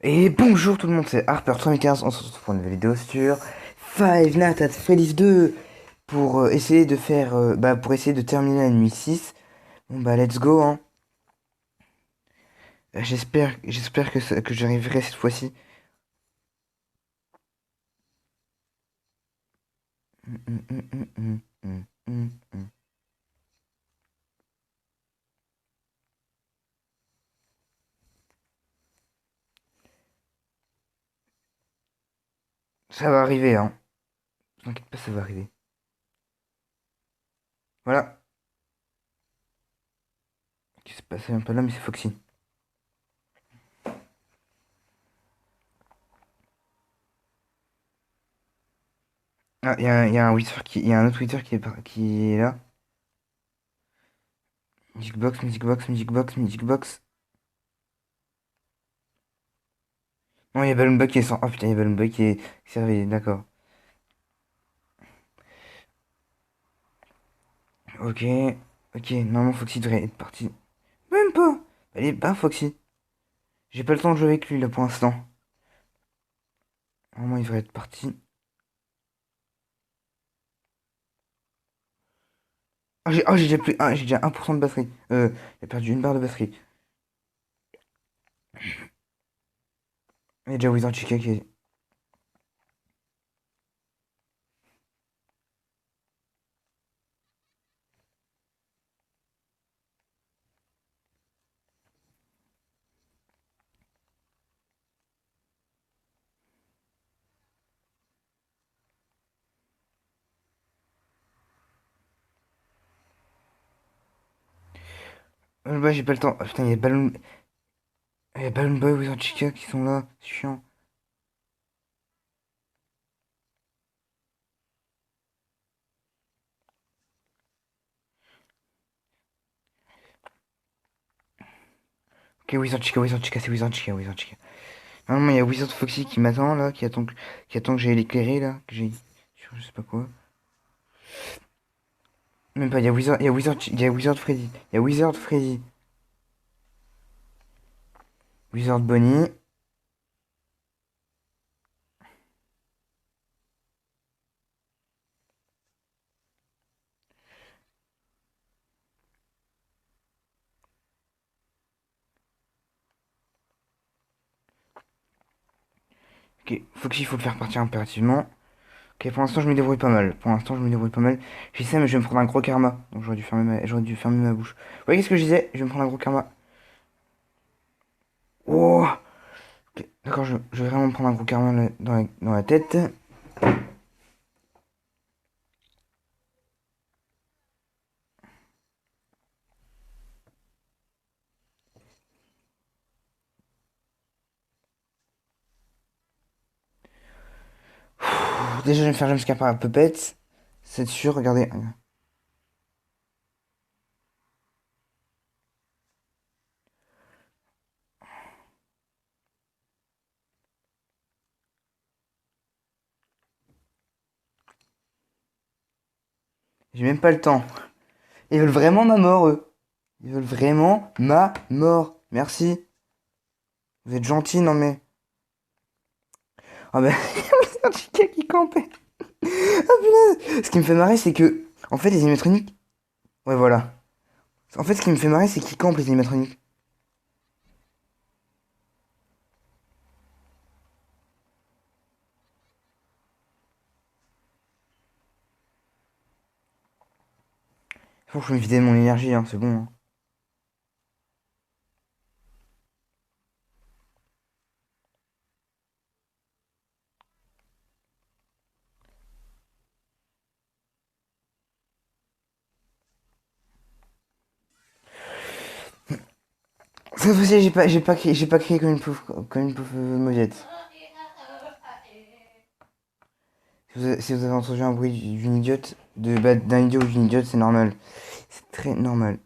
Et bonjour tout le monde, c'est Harper315, on se retrouve pour une nouvelle vidéo sur Five Nights at Freddy's 2 pour essayer de faire, pour essayer de terminer la nuit 6. Bon bah let's go hein. J'espère que j'arriverai cette fois-ci. Hum, hum, hum, hum, hum, hum, hum. Ça va arriver hein. T'inquiète pas, ça va arriver. Voilà. Qui se passe un peu là, mais c'est Foxy. Ah, il y a un Wither il y a un autre Wither qui est là. Music box, music box, music box, music box. Non, il y a Balloon Boy qui est sans. Oh putain, il y a Balloon Boy qui s'est réveillé, d'accord. Ok, ok, normalement Foxy devrait être parti. Même pas! Elle est pas Foxy. J'ai pas le temps de jouer avec lui là pour l'instant. Normalement il devrait être parti. J'ai déjà plus. J'ai déjà 1% de batterie. J'ai perdu une barre de batterie. Il y a déjà Wizard Chica qui est. Bah j'ai pas le temps. Ah, putain, il y a Balloon Boy, Wizard Chica qui sont là. C'est chiant. Ok, Wizard Chica, c'est Wizard Chica, Wizard Chica. Normalement il y a Wizard Foxy qui m'attend là, qui attend que j'aille l'éclairer là, que j'ai. Sur je sais pas quoi. Même pas, il y a Wizard Freddy. Il y a Wizard Freddy. Wizard Bonnie. Ok, Foxy, il faut le faire partir impérativement. Ok, pour l'instant, je me débrouille pas mal. Pour l'instant, je me débrouille pas mal. Je sais, mais je vais me prendre un gros karma. Donc, j'aurais dû fermer ma bouche. Vous voyez ce que je disais? Je vais me prendre un gros karma. Oh! Ok, d'accord, je vais vraiment me prendre un gros karma dans la tête. Déjà, je vais me faire jumpscare par la Puppet. C'est sûr, regardez. J'ai même pas le temps. Ils veulent vraiment ma mort, eux. Ils veulent vraiment ma mort. Merci. Vous êtes gentils, non mais. Ah ben, c'est un chica qui campait. Ah punaise! Ce qui me fait marrer, c'est que, en fait, les animatroniques. Ouais, voilà. En fait, ce qui me fait marrer, c'est qu'ils campent les animatroniques. Faut que je me vide de mon énergie, hein, c'est bon, hein. Cette fois-ci, j'ai pas crié comme une pauvre maudite. Si vous avez entendu un bruit d'une idiote, d'un idiot ou d'une idiote, c'est normal. C'est très normal.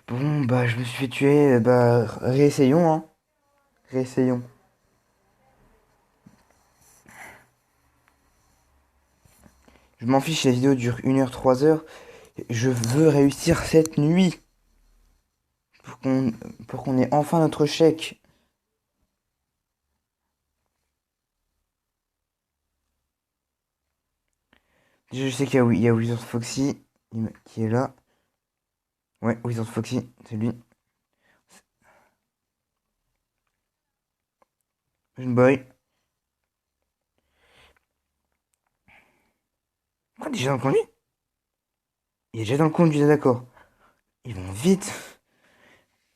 Bon, bah, je me suis fait tuer, bah, réessayons, hein. Réessayons. Je m'en fiche, la vidéo dure 1 heure, 3 heures. Je veux réussir cette nuit. pour qu'on ait enfin notre chèque. Déjà, je sais il y a Wizard Foxy qui est là. Ouais, Wizard Foxy, c'est lui. Une boy. Quoi, déjà dans le conduit? Il est déjà dans le conduit, d'accord. Ils vont vite.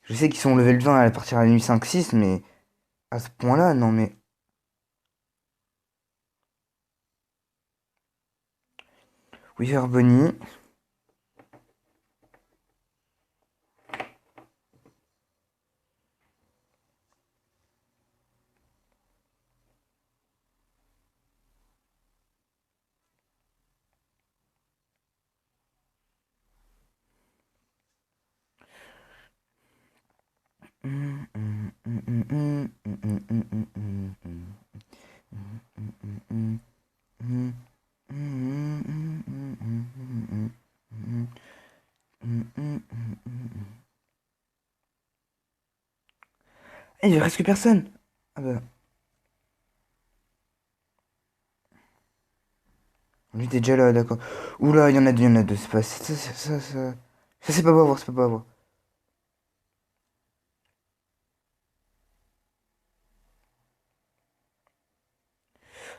Je sais qu'ils sont level 20 à partir de la nuit 5-6, mais à ce point-là, non mais. Wither Bunny. Eh, il reste que personne. Ah bah. Lui, t'es déjà là, d'accord. Oula, il y en a deux. C'est pas. Ça, c'est pas beau à voir, c'est pas beau à voir.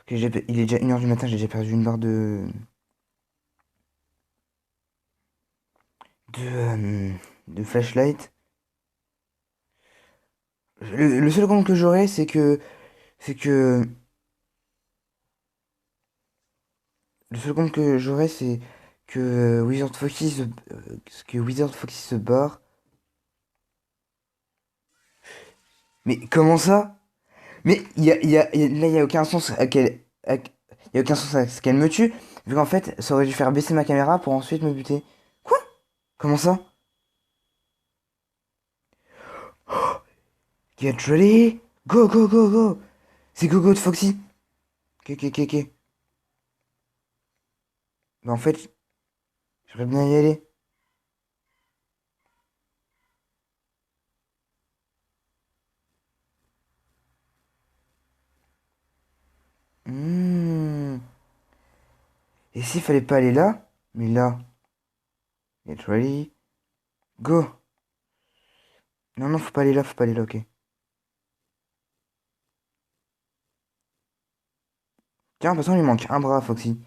Ok, il est déjà 1h du matin, j'ai déjà perdu une barre de, de flashlight. Le seul compte que j'aurais, c'est que, le seul compte que j'aurais, c'est que que Wizard Foxy se barre. Mais comment ça? Mais là, il y a aucun sens il y a aucun sens à ce qu'elle me tue, vu qu'en fait, ça aurait dû faire baisser ma caméra pour ensuite me buter. Quoi? Comment ça? Get ready! Go, go, go, go! C'est Go Go de Foxy. Ok, ok, ok, ok. Bah en fait, j'aimerais bien y aller. Hmm. Et s'il fallait pas aller là? Mais là, get ready, go! Non, non, faut pas aller là, faut pas aller là, ok. Tiens, de toute façon, il manque un bras, Foxy.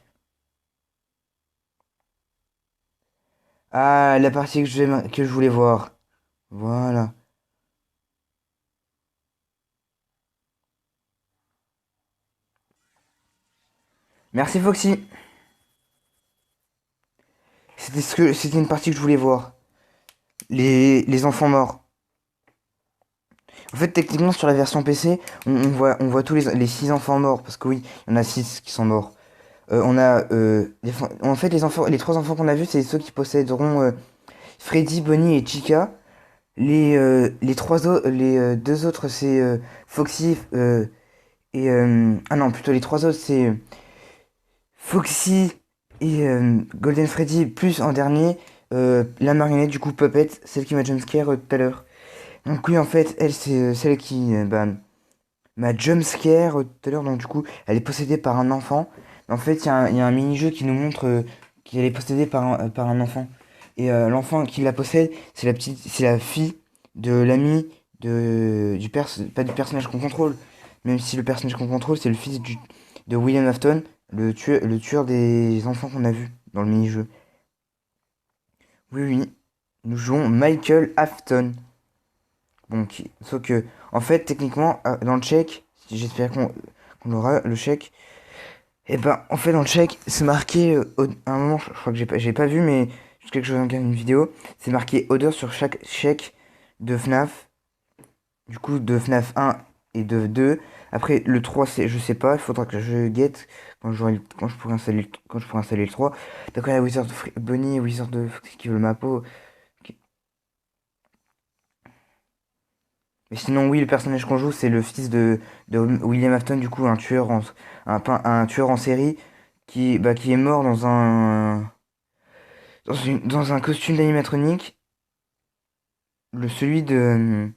Ah, la partie que je voulais voir. Voilà. Merci, Foxy. C'était une partie que je voulais voir. Les enfants morts. En fait, techniquement, sur la version PC, on voit tous les 6 enfants morts. Parce que oui, il y en a 6 qui sont morts. On a, en fait, les 3 enfants qu'on a vus, c'est ceux qui posséderont Freddy, Bonnie et Chica. Les 2 autres, c'est Foxy ah non, plutôt les 3 autres, c'est Foxy et Golden Freddy, plus en dernier, la marionnette, du coup, Puppet, celle qui m'a jumpscare tout à l'heure. Donc oui, en fait, elle, c'est celle qui bah, m'a jumpscare tout à l'heure. Donc du coup, elle est possédée par un enfant. En fait, il y a un mini-jeu qui nous montre qu'elle est possédée par un enfant. Et l'enfant qui la possède, c'est la fille de l'ami pas du personnage qu'on contrôle. Même si le personnage qu'on contrôle, c'est le fils de William Afton, le tueur des enfants qu'on a vu dans le mini-jeu. Oui, oui, nous jouons Michael Afton. Donc, sauf que, en fait, techniquement, dans le chèque, j'espère qu'on aura le chèque. Et ben, en fait, dans le chèque, c'est marqué, à un moment, je crois que j'ai pas vu, mais juste quelque chose dans une vidéo, c'est marqué odeur sur chaque chèque de FNAF. Du coup, de FNAF 1 et de 2. Après, le 3, je sais pas, il faudra que je guette quand je pourrai installer le 3. D'accord, il y a Bunny et Wizard de Foxy qui veulent ma peau. Ok. Mais sinon, oui, le personnage qu'on joue, c'est le fils de William Afton, du coup, un tueur en série qui est mort dans un costume d'animatronique. celui de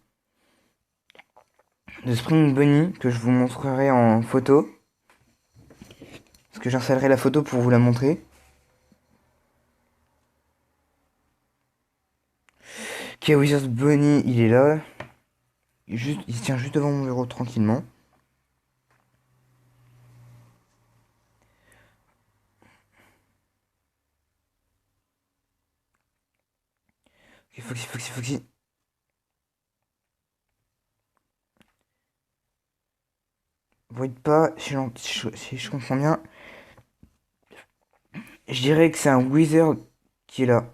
Spring Bunny que je vous montrerai en photo. Parce que j'installerai la photo pour vous la montrer. Ok, Wizard Bunny, il est là. Il se tient juste devant mon bureau tranquillement. Ok, Foxy, Foxy, Foxy. Void pas, si je comprends bien. Je dirais que c'est un Wizard qui est là.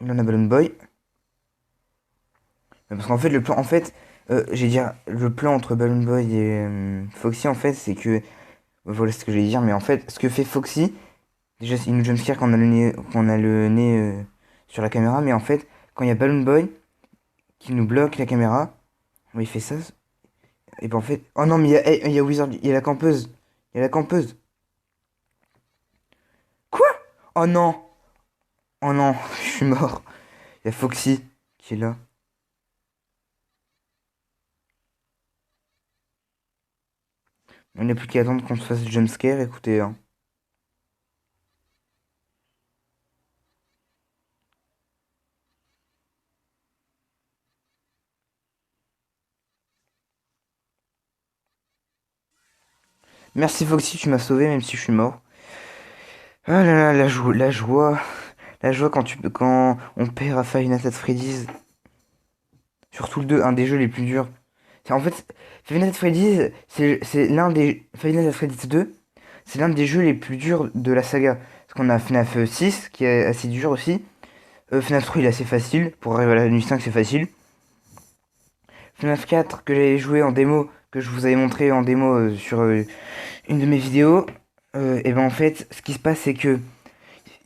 Il en a Balloon Boy. Parce qu'en fait, le plan, en fait, j'ai dire, le plan entre Balloon Boy et Foxy, en fait, c'est que, voilà ce que j'allais dire, mais en fait, ce que fait Foxy, déjà, il nous jumpscare quand on a le nez sur la caméra, mais en fait, quand il y a Balloon Boy qui nous bloque la caméra, il fait ça, et ben en fait, oh non, mais il y a Wizard, il y a la campeuse, il y a la campeuse. Quoi? Oh non, oh non, je suis mort. Il y a Foxy qui est là. On n'a plus qu'à attendre qu'on se fasse le jumpscare, écoutez, hein. Merci Foxy, tu m'as sauvé même si je suis mort. Ah là là, la joie quand on perd à Five Nights at Freddy's. Surtout le 2, un des jeux les plus durs. En fait, Five Nights at Freddy's, c'est l'un des... Five Nights at Freddy's 2, c'est l'un des jeux les plus durs de la saga. Parce qu'on a FNAF 6, qui est assez dur aussi. FNAF 3, il est assez facile. Pour arriver à la nuit 5, c'est facile. FNAF 4, que j'avais joué en démo, que je vous avais montré en démo sur une de mes vidéos. Et ben en fait, ce qui se passe, c'est que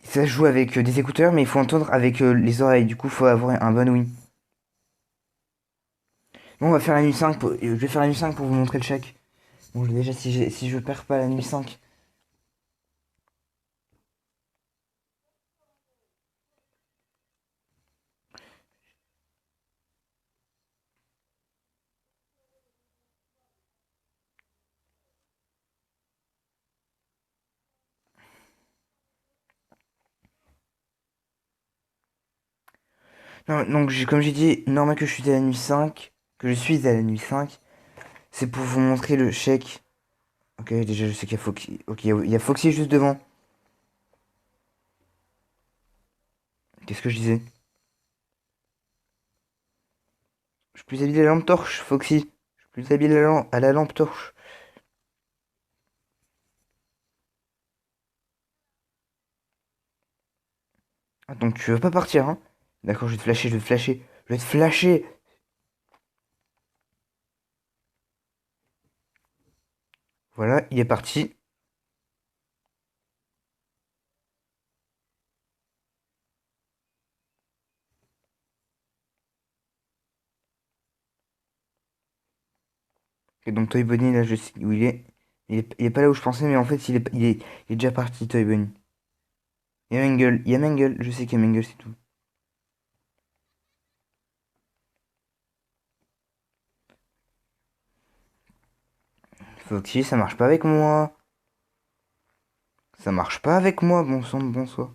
ça se joue avec des écouteurs, mais il faut entendre avec les oreilles. Du coup, il faut avoir un bon oui. Bon, on va faire la nuit 5. Je vais faire la nuit 5 pour vous montrer le chèque. Bon, déjà, si je perds pas la nuit 5. Non, donc, comme j'ai dit, normal que je suis à la nuit 5. Que je suis à la nuit 5. C'est pour vous montrer le chèque. Ok, déjà, je sais qu'il y a Foxy. Ok, il y a Foxy juste devant. Qu'est-ce que je disais? Je suis plus habillé à la lampe torche, Foxy. Je suis plus habillé à la lampe torche. Ah, donc, tu veux pas partir, hein? D'accord, je vais te flasher, je vais te flasher. Je vais te flasher. Voilà, il est parti. Et donc Toy Bunny, là, je sais où il est. Il est pas là où je pensais, mais en fait, il est déjà parti, Toy Bunny. Il y a Mangle, je sais qu'il y a Mangle, c'est tout. Foxy, ça marche pas avec moi. Ça marche pas avec moi, bon sang de bon soi.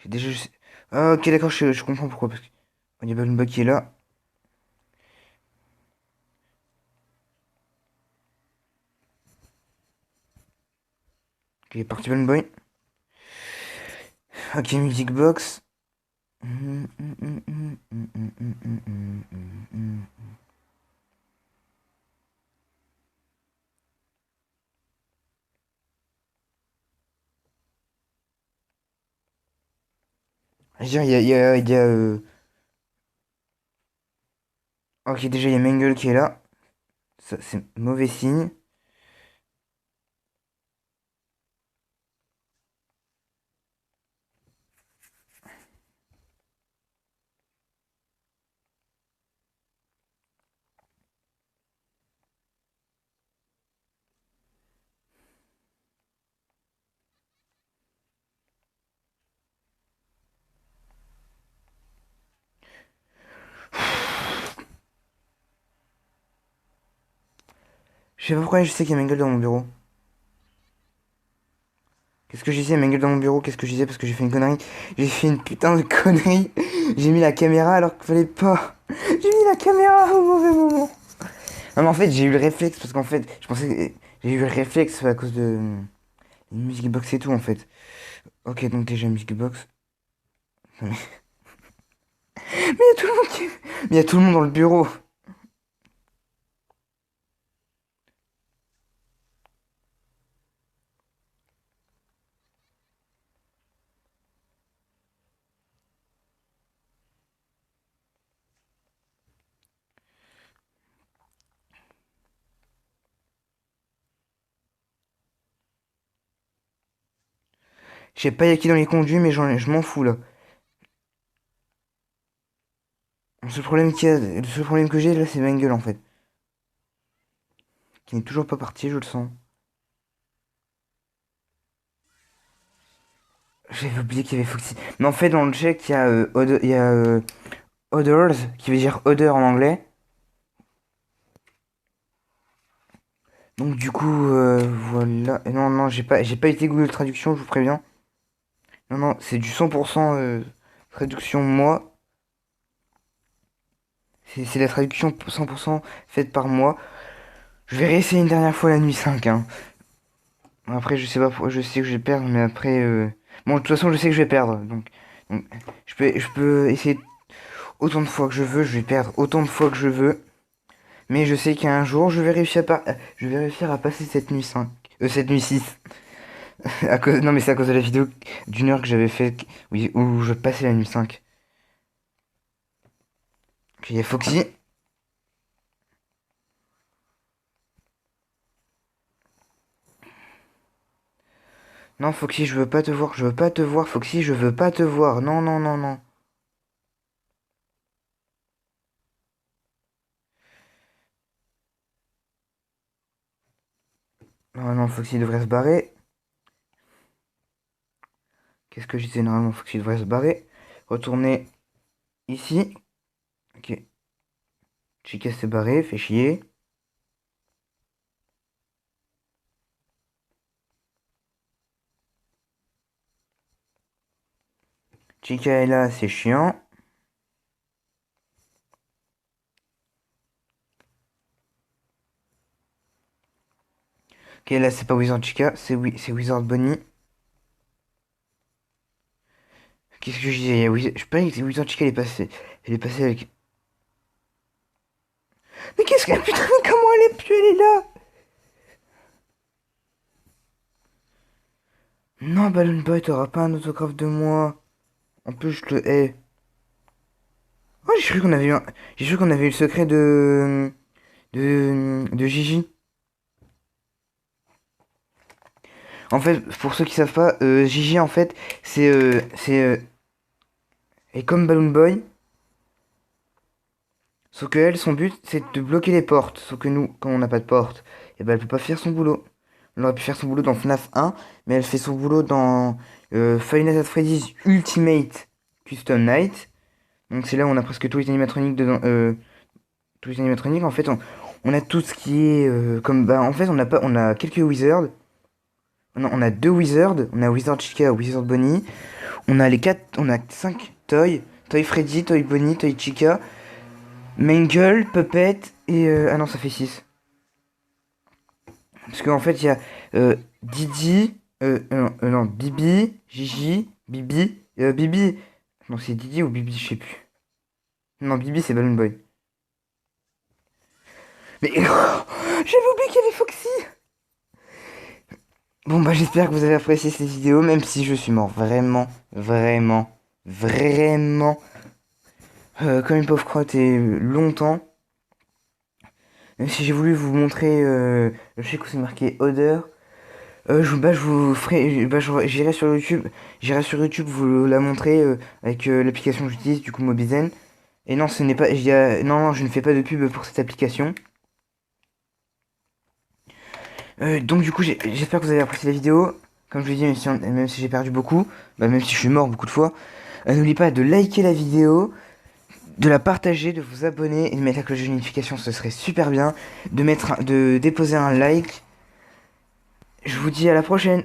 Déjà, je sais... Ah, ok, d'accord, je comprends pourquoi. Parce que... il y a Balloon Boy qui est là. Ok, il est parti Balloon Boy. Ok, Music Box. Je veux dire, ok, déjà, il y a Mangle qui est là. Ça, c'est mauvais signe. Je sais pas pourquoi je sais qu'il y a Mangle dans mon bureau. Qu'est-ce que je disais, Mangle dans mon bureau? Qu'est-ce que je disais? Parce que j'ai fait une connerie. J'ai fait une putain de connerie. J'ai mis la caméra alors qu'il fallait pas. J'ai mis la caméra au mauvais moment. Non mais en fait j'ai eu le réflexe parce qu'en fait je pensais que j'ai eu le réflexe à cause de une music box et tout en fait. Ok donc déjà music box. Mais il y a tout le monde qui... Mais il y a tout le monde dans le bureau. Je sais pas y a qui dans les conduits mais je m'en fous là. Le seul problème que j'ai là c'est Mangle en fait. Qui n'est toujours pas parti je le sens. J'avais oublié qu'il y avait Foxy. Mais en fait dans le check il y a, il y a Others qui veut dire odeur en anglais. Donc du coup voilà. Et non non j'ai pas été Google Traduction je vous préviens. Non non c'est du 100% traduction moi. C'est la traduction 100% faite par moi. Je vais réessayer une dernière fois la nuit 5, hein. Après, je sais pas, je sais que je vais perdre, mais après... Bon, de toute façon, je sais que je vais perdre. Donc, je peux essayer autant de fois que je veux, je vais perdre autant de fois que je veux. Mais je sais qu'un jour, je vais réussir à passer cette nuit 5. Cette nuit 6. Non, mais c'est à cause de la vidéo d'1 heure que j'avais fait, oui, où je passais la nuit 5. Ok, il y a Foxy. Non, Foxy, je veux pas te voir, je veux pas te voir, Foxy, je veux pas te voir. Non, non, non, non. Non, non, Foxy devrait se barrer. Qu'est-ce que je disais normalement? Foxy devrait se barrer. Retourner ici. Ok. Chica s'est barré, fait chier. Chica est là, c'est chiant. Ok, là c'est pas Wizard Chica, c'est Wizard Bonnie. Qu'est-ce que je disais? Je sais pas que Wizard Chica elle est passée. Elle est passée avec. Mais qu'est-ce que. Putain, mais comment elle est plus? Elle est là! Non, Balloon Boy, t'auras pas un autographe de moi. En plus, je te hais. Oh, j'ai cru qu'on avait eu J'ai cru qu'on avait eu le secret de Gigi. En fait, pour ceux qui savent pas, Gigi, en fait, est comme Balloon Boy. Sauf que elle, son but, c'est de bloquer les portes. Sauf que nous, comme on n'a pas de porte, et ben elle peut pas faire son boulot. Elle aurait pu faire son boulot dans FNAF 1, mais elle fait son boulot dans Five Nights at Freddy's Ultimate Custom Night. Donc c'est là où on a presque tous les animatroniques dedans. Tous les animatroniques, en fait, on a tout ce qui est comme bah en fait on a quelques wizards. On a deux wizards, on a Wizard Chica, Wizard Bonnie. On a 5 Toy, Toy Freddy, Toy Bonnie, Toy Chica. Mangle, Puppet et... ah non, ça fait 6. Parce qu'en fait, il y a Didi, non, Bibi, Gigi, Bibi, Bibi... Non, c'est Didi ou Bibi, je sais plus. Non, Bibi, c'est Balloon Boy. Mais... J'avais oublié qu'il y avait Foxy. Bon, bah j'espère que vous avez apprécié cette vidéo, même si je suis mort. Vraiment, vraiment, vraiment... comme une pauvre crotte et longtemps. Même si j'ai voulu vous montrer le chèque où c'est marqué odeur. Je vous ferai, j'irai sur YouTube vous la montrer avec l'application que j'utilise, du coup Mobizen. Et non, ce n'est pas, non, non, je ne fais pas de pub pour cette application. Donc du coup, j'espère que vous avez apprécié la vidéo. Comme je l'ai dit, même si j'ai perdu beaucoup, bah, même si je suis mort beaucoup de fois, n'oubliez pas de liker la vidéo, de la partager, de vous abonner et de mettre la cloche de notification, ce serait super bien. De déposer un like. Je vous dis à la prochaine.